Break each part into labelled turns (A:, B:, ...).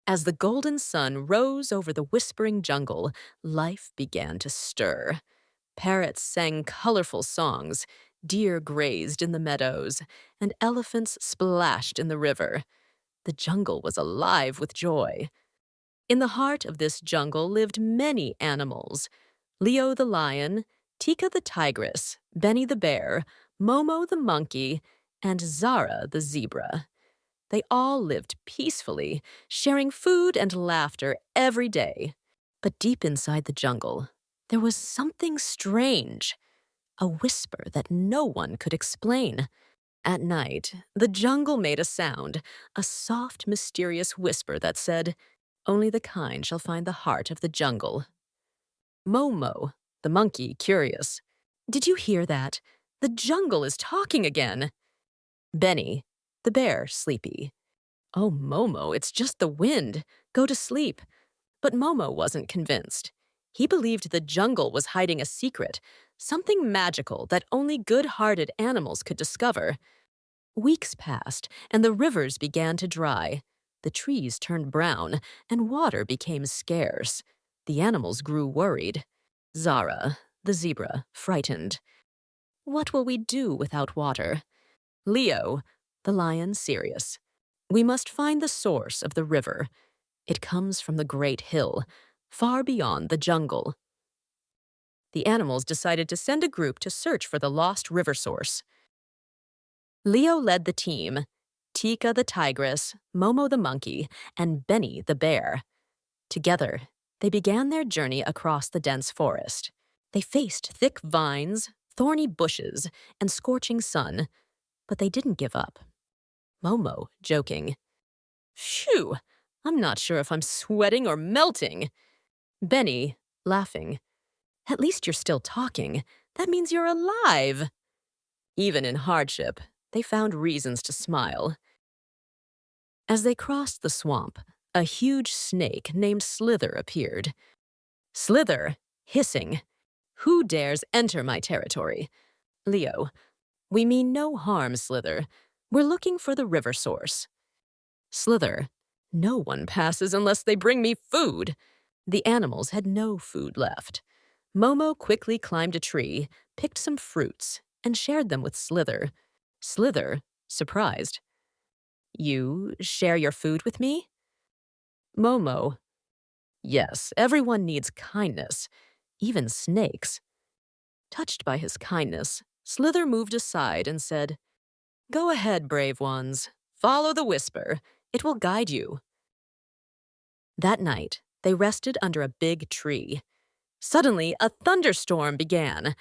A: As the golden sun rose over the whispering jungle, life began to stir. Parrots sang colorful songs, deer grazed in the meadows, and elephants splashed in the river. The jungle was alive with joy. In the heart of this jungle lived many animals: Leo the lion, Tika the tigress, Benny the bear, Momo the monkey, and Zara the zebra. They all lived peacefully, sharing food and laughter every day. But deep inside the jungle, there was something strange, a whisper that no one could explain. At night, the jungle made a sound, a soft, mysterious whisper that said, "Only the kind shall find the heart of the jungle." Momo, the monkey, curious. "Did you hear that? The jungle is talking again." Benny, the bear, sleepy. "Oh, Momo, it's just the wind. Go to sleep." But Momo wasn't convinced. He believed the jungle was hiding a secret, something magical that only good-hearted animals could discover. Weeks passed, and the rivers began to dry. The trees turned brown, and water became scarce. The animals grew worried. Zara, the zebra, frightened. "What will we do without water?" Leo, the lion, serious. "We must find the source of the river. It comes from the great hill, far beyond the jungle." The animals decided to send a group to search for the lost river source. Leo led the team: Tika the tigress, Momo the monkey, and Benny the bear. Together, they began their journey across the dense forest. They faced thick vines, thorny bushes, and scorching sun, but they didn't give up. Momo, joking. "Phew, I'm not sure if I'm sweating or melting." Benny, laughing. "At least you're still talking. That means you're alive." Even in hardship, they found reasons to smile. As they crossed the swamp, a huge snake named Slither appeared. Slither, hissing. "Who dares enter my territory?" Leo. "We mean no harm, Slither. We're looking for the river source." Slither. "No one passes unless they bring me food." The animals had no food left. Momo quickly climbed a tree, picked some fruits, and shared them with Slither. Slither, surprised. "You share your food with me?" Momo. "Yes, everyone needs kindness, even snakes." Touched by his kindness, Slither moved aside and said, "Go ahead, brave ones. Follow the whisper. It will guide you." That night, they rested under a big tree. Suddenly, a thunderstorm began.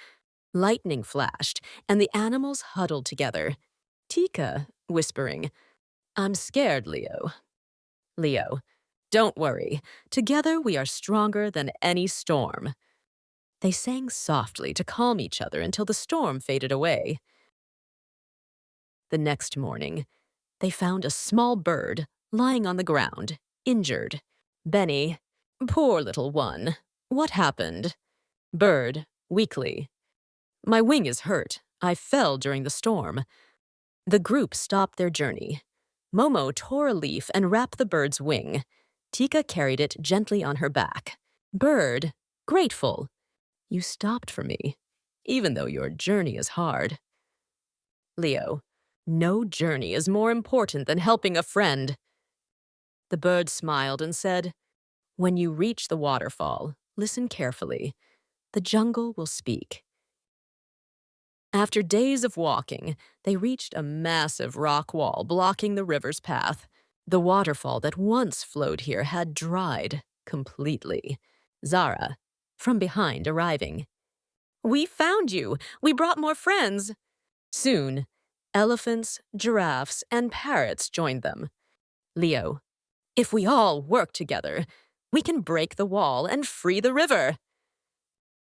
A: Lightning flashed, and the animals huddled together. Tika, whispering, "I'm scared, Leo." Leo. "Don't worry. Together we are stronger than any storm." They sang softly to calm each other until the storm faded away. The next morning, they found a small bird lying on the ground, injured. Benny. "Poor little one. What happened?" Bird, weakly. "My wing is hurt. I fell during the storm." The group stopped their journey. Momo tore a leaf and wrapped the bird's wing. Tika carried it gently on her back. Bird, grateful. "You stopped for me, even though your journey is hard." Leo. "No journey is more important than helping a friend." The bird smiled and said, "When you reach the waterfall, listen carefully. The jungle will speak." After days of walking, they reached a massive rock wall blocking the river's path. The waterfall that once flowed here had dried completely. Zara, from behind, arriving. "We found you! We brought more friends!" Soon, elephants, giraffes, and parrots joined them. Leo. "If we all work together, we can break the wall and free the river."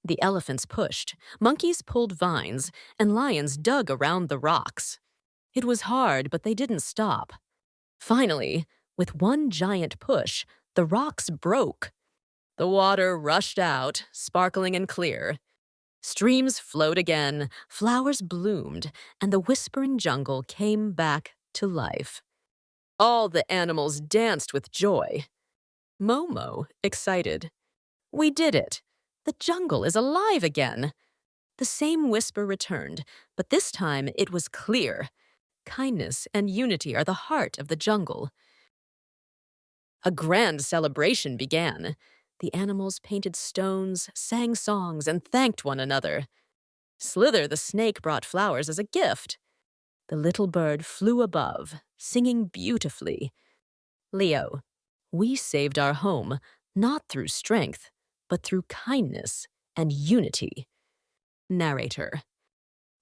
A: The elephants pushed, monkeys pulled vines, and lions dug around the rocks. It was hard, but they didn't stop. Finally, with one giant push, the rocks broke. The water rushed out, sparkling and clear. Streams flowed again, flowers bloomed, and the whispering jungle came back to life. All the animals danced with joy. Momo, excited. We did it! The jungle is alive again! The same whisper returned, but this time it was clear. Kindness and unity are the heart of the jungle. A grand celebration began. The animals painted stones, sang songs, and thanked one another. Slither the snake brought flowers as a gift. The little bird flew above, singing beautifully. Leo, we saved our home, not through strength, but through kindness and unity. Narrator.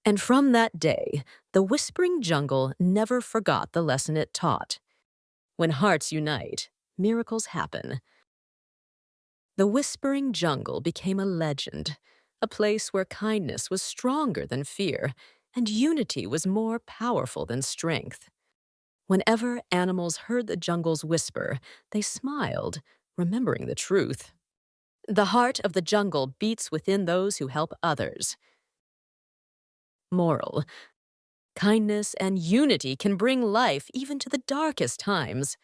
A: And from that day, the Whispering Jungle never forgot the lesson it taught. When hearts unite, miracles happen. The Whispering Jungle became a legend, a place where kindness was stronger than fear and unity was more powerful than strength. Whenever animals heard the jungle's whisper, they smiled, remembering the truth. The heart of the jungle beats within those who help others. Moral: kindness and unity can bring life even to the darkest times.